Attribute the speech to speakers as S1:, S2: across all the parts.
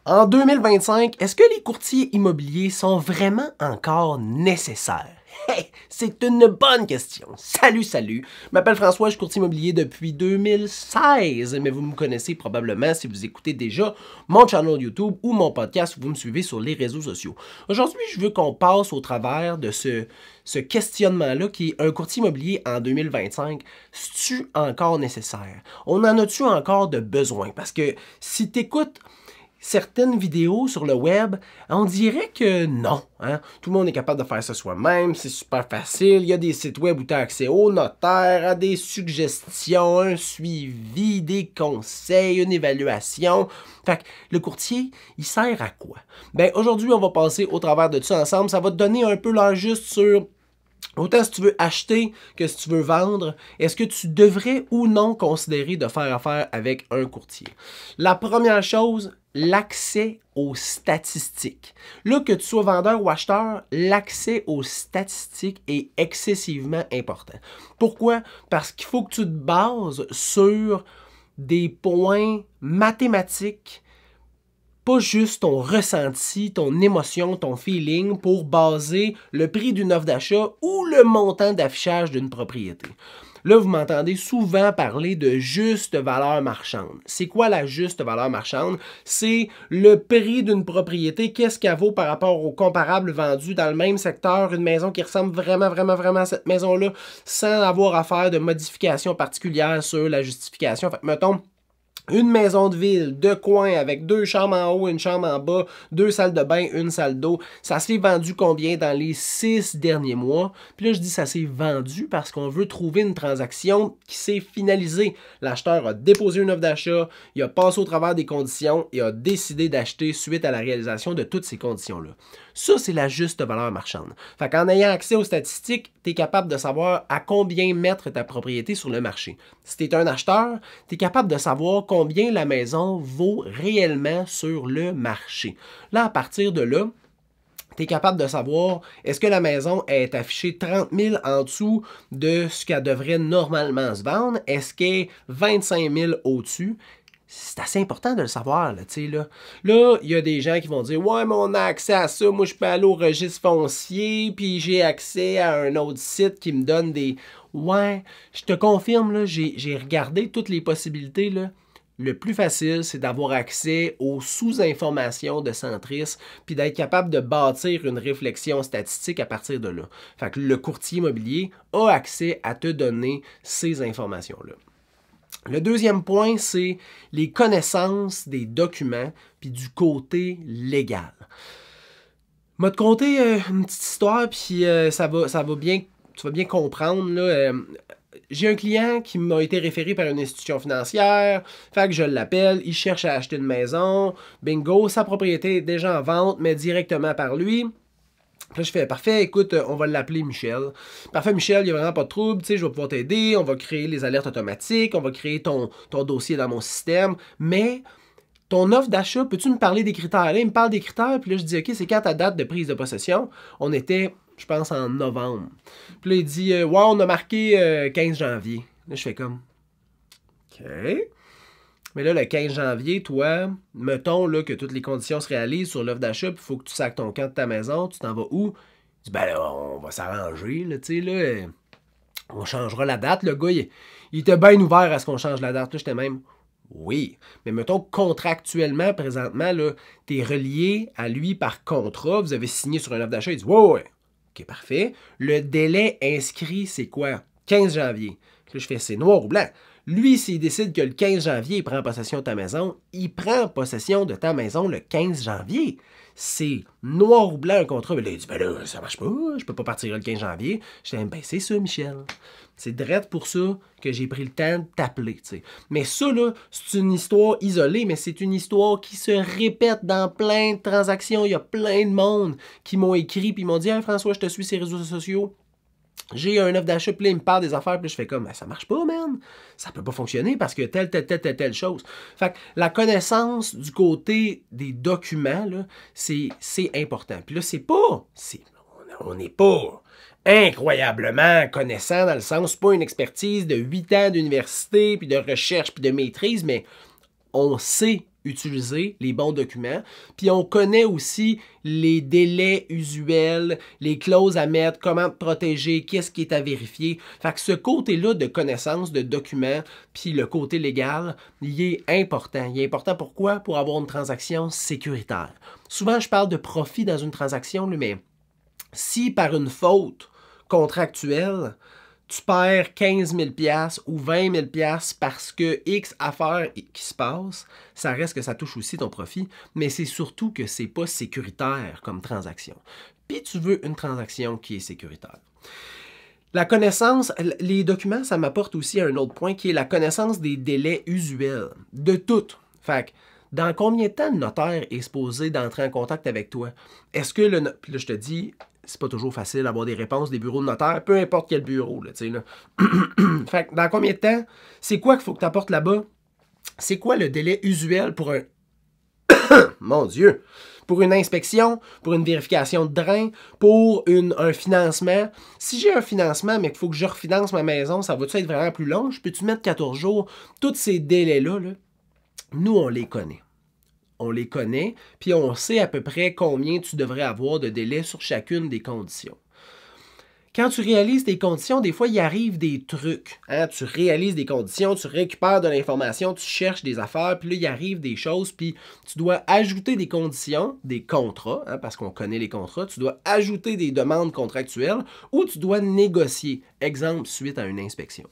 S1: En 2025, est-ce que les courtiers immobiliers sont vraiment encore nécessaires? Hey, c'est une bonne question. Salut, salut. Je m'appelle François, je suis courtier immobilier depuis 2016, mais vous me connaissez probablement si vous écoutez déjà mon channel YouTube ou mon podcast ou vous me suivez sur les réseaux sociaux. Aujourd'hui, je veux qu'on passe au travers de ce questionnement-là qui est un courtier immobilier en 2025, c'est-tu encore nécessaire? On en a-tu encore de besoin? Parce que si tu écoutes certaines vidéos sur le web, on dirait que non. Hein? Tout le monde est capable de faire ça soi-même, c'est super facile. Il y a des sites web où tu as accès au notaire, à des suggestions, un suivi, des conseils, une évaluation. Fait que le courtier, il sert à quoi? Ben aujourd'hui, on va passer au travers de ça ensemble. Ça va te donner un peu l'heure juste sur autant si tu veux acheter que si tu veux vendre, est-ce que tu devrais ou non considérer de faire affaire avec un courtier? La première chose, l'accès aux statistiques. Là, que tu sois vendeur ou acheteur, l'accès aux statistiques est excessivement important. Pourquoi? Parce qu'il faut que tu te bases sur des points mathématiques, pas juste ton ressenti, ton émotion, ton feeling pour baser le prix d'une offre d'achat ou le montant d'affichage d'une propriété. Là, vous m'entendez souvent parler de juste valeur marchande. C'est quoi la juste valeur marchande? C'est le prix d'une propriété, qu'est-ce qu'elle vaut par rapport au comparable vendu dans le même secteur, une maison qui ressemble vraiment à cette maison-là, sans avoir à faire de modifications particulières sur la justification. Fait que, mettons, une maison de ville, de coin, avec 2 chambres en haut, une chambre en bas, 2 salles de bain, une salle d'eau. Ça s'est vendu combien dans les 6 derniers mois? Puis là, je dis ça s'est vendu parce qu'on veut trouver une transaction qui s'est finalisée. L'acheteur a déposé une offre d'achat, il a passé au travers des conditions et a décidé d'acheter suite à la réalisation de toutes ces conditions-là. Ça, c'est la juste valeur marchande. Fait qu'en ayant accès aux statistiques, tu es capable de savoir à combien mettre ta propriété sur le marché. Si tu es un acheteur, tu es capable de savoir combien la maison vaut réellement sur le marché. Là, à partir de là, tu es capable de savoir est-ce que la maison est affichée 30 000 en dessous de ce qu'elle devrait normalement se vendre? Est-ce qu'elle est 25 000 au-dessus? C'est assez important de le savoir, là, tu sais, là. Là, il y a des gens qui vont dire « Ouais, mais on a accès à ça, moi je peux aller au registre foncier, puis j'ai accès à un autre site qui me donne des... » Ouais, je te confirme, là, j'ai regardé toutes les possibilités, là. Le plus facile, c'est d'avoir accès aux sous-informations de Centris, puis d'être capable de bâtir une réflexion statistique à partir de là. Fait que le courtier immobilier a accès à te donner ces informations-là. Le deuxième point, c'est les connaissances des documents puis du côté légal. Je vais te conter une petite histoire, puis ça va bien, tu vas bien comprendre. Là, j'ai un client qui m'a été référé par une institution financière, fait que je l'appelle, il cherche à acheter une maison, bingo, sa propriété est déjà en vente, mais directement par lui. Là, je fais, parfait, écoute, on va l'appeler Michel. Parfait, Michel, il n'y a vraiment pas de trouble, tu sais, je vais pouvoir t'aider, on va créer les alertes automatiques, on va créer ton dossier dans mon système, mais ton offre d'achat, peux-tu me parler des critères? Là, il me parle des critères, puis là, je dis, OK, c'est quand ta date de prise de possession? On était, je pense, en novembre. Puis là, il dit, ouais, on a marqué 15 janvier. Là, je fais comme, OK. Mais là, le 15 janvier, toi, mettons là, que toutes les conditions se réalisent sur l'offre d'achat, puis il faut que tu sacs ton camp de ta maison, tu t'en vas où? Tu dis, ben là, on va s'arranger, là, tu sais, là, on changera la date. Le gars, il était bien ouvert à ce qu'on change la date. Là, j'étais même, oui. Mais mettons, contractuellement, présentement, là, t'es relié à lui par contrat, vous avez signé sur un offre d'achat, il dit, ouais, OK, parfait. Le délai inscrit, c'est quoi? 15 janvier. Là, je fais, c'est noir ou blanc. Lui, s'il décide que le 15 janvier, il prend possession de ta maison, il prend possession de ta maison le 15 janvier. C'est noir ou blanc un contrat. Mais là, il dit, ben là, ça marche pas, je peux pas partir le 15 janvier. Je dis, ben c'est ça, Michel. C'est direct pour ça que j'ai pris le temps de t'appeler, tu sais. Mais ça, là, c'est une histoire isolée, mais c'est une histoire qui se répète dans plein de transactions. Il y a plein de monde qui m'ont écrit puis m'ont dit, hey, François, je te suis sur les réseaux sociaux. J'ai un offre d'achat, puis là, il me parle des affaires, puis je fais comme, ben, ça marche pas, man. Ça peut pas fonctionner parce que telle chose. Fait que la connaissance du côté des documents, là, c'est important. Puis là, on n'est pas incroyablement connaissant dans le sens, c'est pas une expertise de 8 ans d'université, puis de recherche, puis de maîtrise, mais on sait utiliser les bons documents. Puis on connaît aussi les délais usuels, les clauses à mettre, comment te protéger, qu'est-ce qui est à vérifier. Fait que ce côté-là de connaissance de documents, puis le côté légal, il est important. Il est important pourquoi? Pour avoir une transaction sécuritaire. Souvent, je parle de profit dans une transaction, mais si par une faute contractuelle, tu perds 15 000 $ ou 20 000 $ parce que X affaires qui se passe, ça reste que ça touche aussi ton profit, mais c'est surtout que c'est pas sécuritaire comme transaction. Puis tu veux une transaction qui est sécuritaire. La connaissance, les documents, ça m'apporte aussi à un autre point qui est la connaissance des délais usuels, de tout. Fait que, dans combien de temps le notaire est supposé d'entrer en contact avec toi? Est-ce que puis là, je te dis, c'est pas toujours facile d'avoir des réponses des bureaux de notaire, peu importe quel bureau, là, tu sais, là. Fait que dans combien de temps? C'est quoi qu'il faut que tu apportes là-bas? C'est quoi le délai usuel pour un... Mon Dieu! Pour une inspection, pour une vérification de drain, pour un financement. Si j'ai un financement, mais qu'il faut que je refinance ma maison, ça va-tu être vraiment plus long? Je peux-tu mettre 14 jours? Tous ces délais-là, là, nous, on les connaît. On les connaît, puis on sait à peu près combien tu devrais avoir de délai sur chacune des conditions. Quand tu réalises tes conditions, des fois, il arrive des trucs. Hein? Tu réalises des conditions, tu récupères de l'information, tu cherches des affaires, puis là, il arrive des choses, puis tu dois ajouter des conditions, des contrats, hein, parce qu'on connaît les contrats, tu dois ajouter des demandes contractuelles ou tu dois négocier, exemple, suite à une inspection.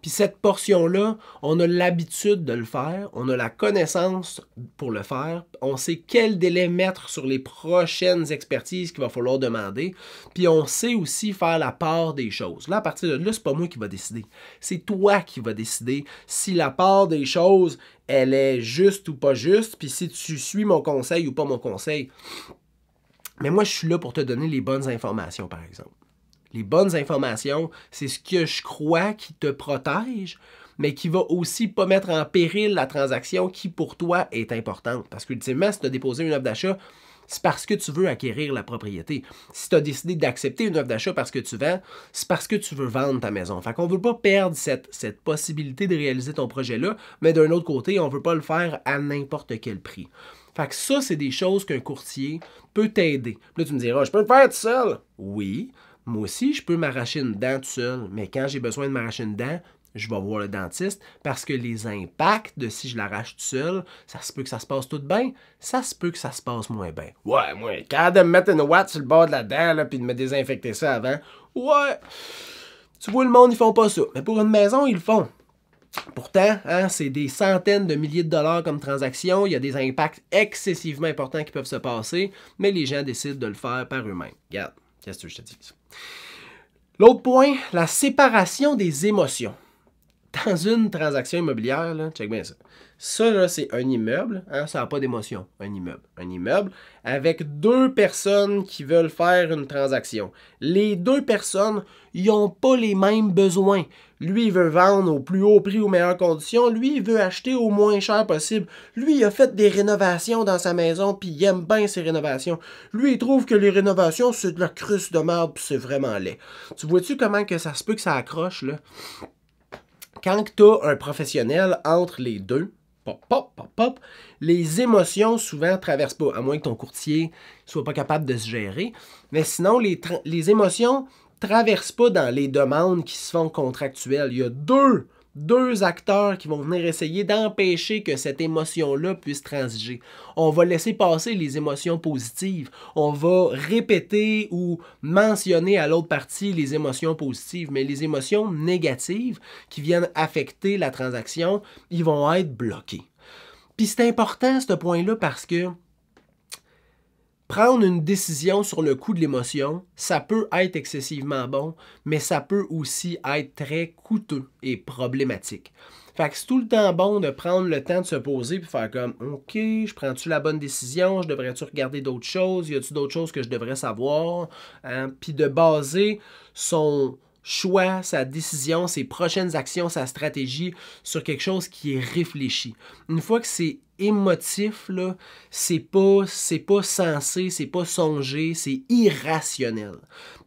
S1: Puis cette portion-là, on a l'habitude de le faire, on a la connaissance pour le faire, on sait quel délai mettre sur les prochaines expertises qu'il va falloir demander, puis on sait aussi faire la part des choses. Là, à partir de là, c'est pas moi qui va décider, c'est toi qui vas décider si la part des choses, elle est juste ou pas juste, puis si tu suis mon conseil ou pas mon conseil. Mais moi, je suis là pour te donner les bonnes informations, par exemple. Les bonnes informations, c'est ce que je crois qui te protège, mais qui va aussi pas mettre en péril la transaction qui, pour toi, est importante. Parce qu'ultimement, si tu as déposé une offre d'achat, c'est parce que tu veux acquérir la propriété. Si tu as décidé d'accepter une offre d'achat parce que tu vends, c'est parce que tu veux vendre ta maison. Fait qu'on ne veut pas perdre cette possibilité de réaliser ton projet-là, mais d'un autre côté, on ne veut pas le faire à n'importe quel prix. Fait que ça, c'est des choses qu'un courtier peut t'aider. Là, tu me diras, je peux le faire tout seul? Oui. Moi aussi, je peux m'arracher une dent tout seul, mais quand j'ai besoin de m'arracher une dent, je vais voir le dentiste parce que les impacts de si je l'arrache tout seul, ça se peut que ça se passe tout bien, ça se peut que ça se passe moins bien. Ouais, moi, quand de me mettre une ouate sur le bord de la dent là, puis de me désinfecter ça avant, ouais, tu vois, le monde, ils font pas ça. Mais pour une maison, ils le font. Pourtant, hein, c'est des centaines de milliers de dollars comme transaction, il y a des impacts excessivement importants qui peuvent se passer, mais les gens décident de le faire par eux-mêmes. Regarde. Qu'est-ce que je te dis? L'autre point, la séparation des émotions. Dans une transaction immobilière, là, check bien ça. Ça, là, c'est un immeuble. Hein, ça n'a pas d'émotion, un immeuble. Un immeuble avec deux personnes qui veulent faire une transaction. Les deux personnes, ils n'ont pas les mêmes besoins. Lui, il veut vendre au plus haut prix, aux meilleures conditions. Lui, il veut acheter au moins cher possible. Lui, il a fait des rénovations dans sa maison, puis il aime bien ses rénovations. Lui, il trouve que les rénovations, c'est de la crusse de merde, puis c'est vraiment laid. Tu vois-tu comment que ça se peut que ça accroche, là? Quand tu as un professionnel entre les deux, pop, pop, pop, pop, les émotions souvent ne traversent pas, à moins que ton courtier soit pas capable de se gérer. Mais sinon, les émotions ne traversent pas dans les demandes qui se font contractuelles. Il y a deux acteurs qui vont venir essayer d'empêcher que cette émotion-là puisse transiger. On va laisser passer les émotions positives. On va répéter ou mentionner à l'autre partie les émotions positives, mais les émotions négatives qui viennent affecter la transaction, ils vont être bloqués. Puis c'est important ce point-là parce que prendre une décision sur le coup de l'émotion, ça peut être excessivement bon, mais ça peut aussi être très coûteux et problématique. Fait que c'est tout le temps bon de prendre le temps de se poser et faire comme « OK, je prends-tu la bonne décision? Je devrais-tu regarder d'autres choses? Y a-tu d'autres choses que je devrais savoir? » Puis de baser son choix, sa décision, ses prochaines actions, sa stratégie sur quelque chose qui est réfléchi. Une fois que c'est émotif, là, c'est pas sensé, c'est pas songé, c'est irrationnel.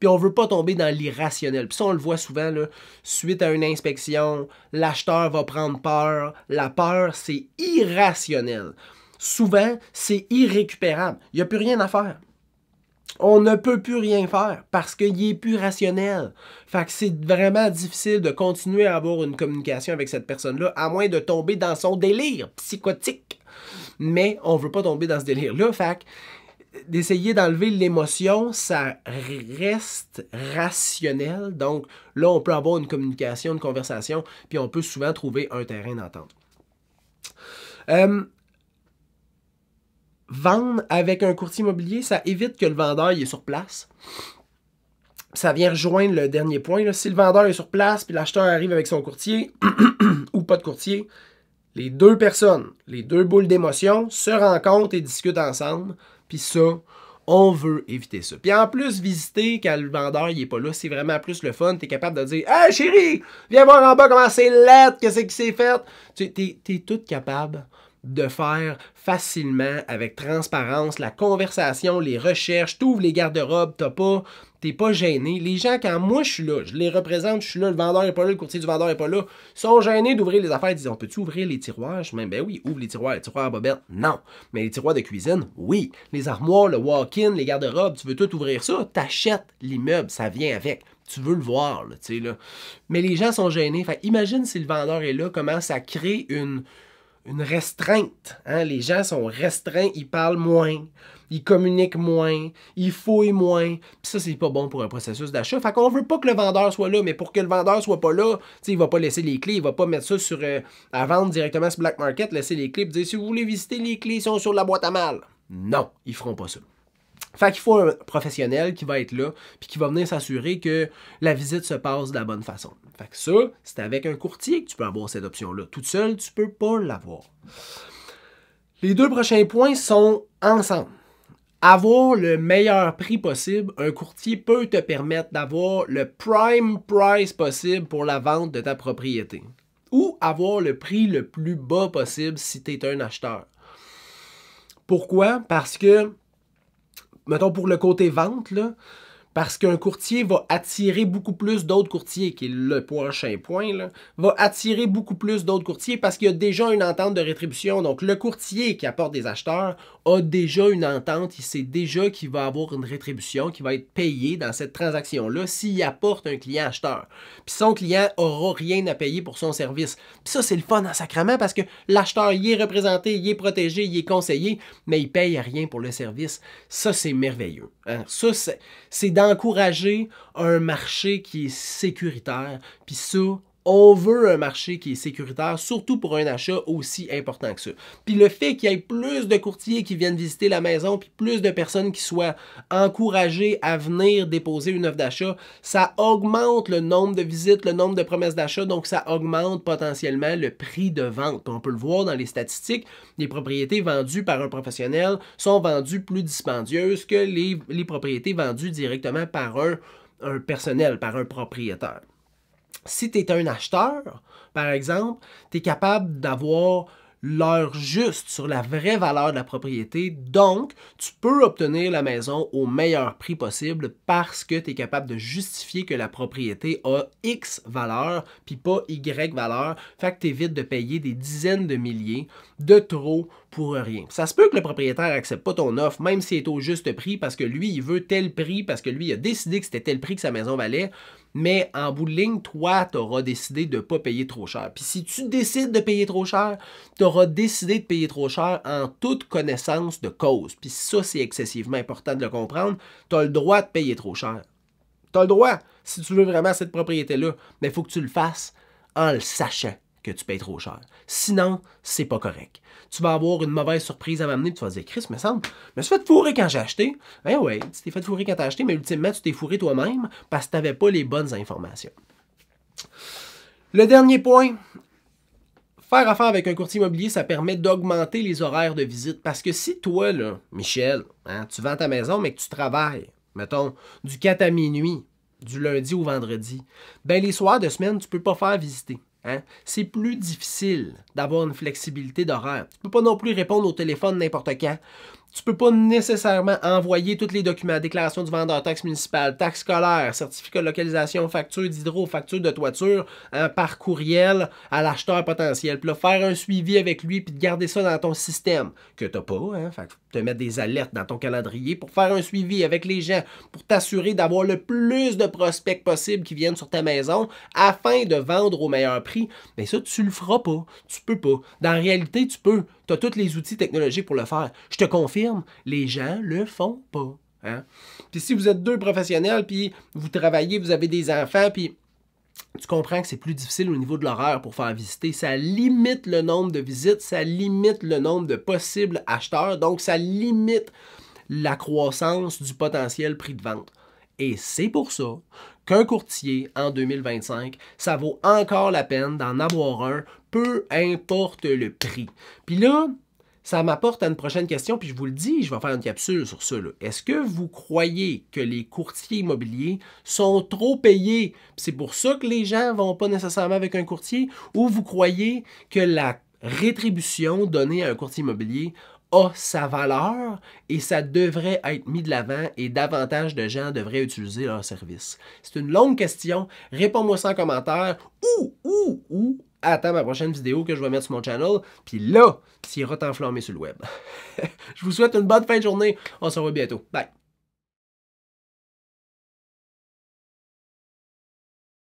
S1: Puis on veut pas tomber dans l'irrationnel. Puis ça, on le voit souvent, là, suite à une inspection, l'acheteur va prendre peur. La peur, c'est irrationnel. Souvent, c'est irrécupérable. Il n'y a plus rien à faire. On ne peut plus rien faire parce qu'il est plus rationnel. Fait que c'est vraiment difficile de continuer à avoir une communication avec cette personne-là, à moins de tomber dans son délire psychotique. Mais on ne veut pas tomber dans ce délire-là. Fait que d'essayer d'enlever l'émotion, ça reste rationnel. Donc là, on peut avoir une communication, une conversation, puis on peut souvent trouver un terrain d'entente. Vendre avec un courtier immobilier, ça évite que le vendeur il est sur place. Ça vient rejoindre le dernier point. Là. Si le vendeur est sur place puis l'acheteur arrive avec son courtier ou pas de courtier, les deux personnes, les deux boules d'émotion se rencontrent et discutent ensemble. Puis ça, on veut éviter ça. Puis en plus, visiter quand le vendeur il est pas là, c'est vraiment plus le fun. Tu es capable de dire « Hey chérie, viens voir en bas comment c'est laid, qu'est-ce qui s'est fait. » Tu es tout capable de faire facilement, avec transparence, la conversation, les recherches, t'ouvres les garde-robes, t'es pas gêné. Les gens, quand moi je suis là, je les représente, je suis là, le vendeur n'est pas là, le courtier du vendeur n'est pas là, sont gênés d'ouvrir les affaires, ils disent, on peut-tu ouvrir les tiroirs? Je dis, ben oui, ouvre les tiroirs à bobette, non. Mais les tiroirs de cuisine, oui. Les armoires, le walk-in, les garde-robes, tu veux tout ouvrir ça, t'achètes l'immeuble, ça vient avec. Tu veux le voir, là, tu sais, là. Mais les gens sont gênés. Fait, imagine si le vendeur est là, comment ça crée une restreinte. Hein? Les gens sont restreints, ils parlent moins, ils communiquent moins, ils fouillent moins. Puis ça, c'est pas bon pour un processus d'achat. Fait qu'on veut pas que le vendeur soit là, mais pour que le vendeur soit pas là, il va pas laisser les clés, il va pas mettre ça sur à vendre directement sur Black Market, laisser les clés et dire si vous voulez visiter, les clés sont sur la boîte à mal. Non, ils feront pas ça. Fait qu'il faut un professionnel qui va être là puis qui va venir s'assurer que la visite se passe de la bonne façon. Fait que ça, c'est avec un courtier que tu peux avoir cette option-là. Toute seule, tu peux pas l'avoir. Les deux prochains points sont ensemble. Avoir le meilleur prix possible, un courtier peut te permettre d'avoir le prime price possible pour la vente de ta propriété. Ou avoir le prix le plus bas possible si tu es un acheteur. Pourquoi? Parce que mettons pour le côté vente, là, parce qu'un courtier va attirer beaucoup plus d'autres courtiers, qui est le prochain point, là, va attirer beaucoup plus d'autres courtiers parce qu'il y a déjà une entente de rétribution. Donc, le courtier qui apporte des acheteurs a déjà une entente, il sait déjà qu'il va avoir une rétribution, qui va être payé dans cette transaction-là s'il apporte un client acheteur. Puis son client n'aura rien à payer pour son service. Puis ça, c'est le fun en sacrament parce que l'acheteur, il est représenté, il est protégé, il est conseillé, mais il ne paye rien pour le service. Ça, c'est merveilleux. Hein? Ça, c'est d'encourager un marché qui est sécuritaire. Puis ça, on veut un marché qui est sécuritaire, surtout pour un achat aussi important que ça. Puis le fait qu'il y ait plus de courtiers qui viennent visiter la maison, puis plus de personnes qui soient encouragées à venir déposer une offre d'achat, ça augmente le nombre de visites, le nombre de promesses d'achat, donc ça augmente potentiellement le prix de vente. Puis on peut le voir dans les statistiques, les propriétés vendues par un professionnel sont vendues plus dispendieuses que les propriétés vendues directement par un personnel, par un propriétaire. Si tu es un acheteur, par exemple, tu es capable d'avoir l'heure juste sur la vraie valeur de la propriété. Donc, tu peux obtenir la maison au meilleur prix possible parce que tu es capable de justifier que la propriété a X valeur puis pas Y valeur. Fait que tu évites de payer des dizaines de milliers de trop pour rien. Ça se peut que le propriétaire n'accepte pas ton offre, même s'il est au juste prix parce que lui, il veut tel prix, parce que lui, il a décidé que c'était tel prix que sa maison valait. Mais en bout de ligne, toi, tu auras décidé de ne pas payer trop cher. Puis si tu décides de payer trop cher, tu auras décidé de payer trop cher en toute connaissance de cause. Puis ça, c'est excessivement important de le comprendre. Tu as le droit de payer trop cher. Tu as le droit, si tu veux vraiment cette propriété-là. Mais il faut que tu le fasses en le sachant que tu payes trop cher. Sinon, c'est pas correct. Tu vas avoir une mauvaise surprise à m'amener, tu vas te dire, Chris, me semble, je me suis fait fourrer quand j'ai acheté. Ben ouais, tu t'es fait fourrer quand t'as acheté, mais ultimement, tu t'es fourré toi-même parce que tu n'avais pas les bonnes informations. Le dernier point, faire affaire avec un courtier immobilier, ça permet d'augmenter les horaires de visite. Parce que si toi, là, Michel, hein, tu vends ta maison, mais que tu travailles, mettons, du 4 à minuit, du lundi au vendredi, ben les soirs de semaine, tu peux pas faire visiter. Hein? C'est plus difficile d'avoir une flexibilité d'horaire. Tu peux pas non plus répondre au téléphone n'importe quand. Tu peux pas nécessairement envoyer tous les documents, déclaration du vendeur, taxe municipale, taxe scolaire, certificat de localisation, facture d'hydro, facture de toiture, hein, par courriel à l'acheteur potentiel. Puis là, faire un suivi avec lui, puis de garder ça dans ton système, que t'as pas, hein, fait que te mettre des alertes dans ton calendrier pour faire un suivi avec les gens, pour t'assurer d'avoir le plus de prospects possible qui viennent sur ta maison afin de vendre au meilleur prix. Mais ça, tu le feras pas. Tu peux pas. Dans la réalité, tu peux. Tu as tous les outils technologiques pour le faire. Je te confirme, les gens le font pas. Hein? Puis si vous êtes deux professionnels, puis vous travaillez, vous avez des enfants, puis tu comprends que c'est plus difficile au niveau de l'horaire pour faire visiter. Ça limite le nombre de visites, ça limite le nombre de possibles acheteurs, donc ça limite la croissance du potentiel prix de vente. Et c'est pour ça qu'un courtier en 2025, ça vaut encore la peine d'en avoir un, peu importe le prix. Puis là, ça m'apporte à une prochaine question, puis je vous le dis, je vais faire une capsule sur ça. Est-ce que vous croyez que les courtiers immobiliers sont trop payés? C'est pour ça que les gens ne vont pas nécessairement avec un courtier? Ou vous croyez que la rétribution donnée à un courtier immobilier a sa valeur et ça devrait être mis de l'avant et davantage de gens devraient utiliser leur service? C'est une longue question. Réponds-moi ça en commentaire ou attends ma prochaine vidéo que je vais mettre sur mon channel. Puis là, tu iras t'enflammer sur le web. Je vous souhaite une bonne fin de journée. On se revoit bientôt. Bye!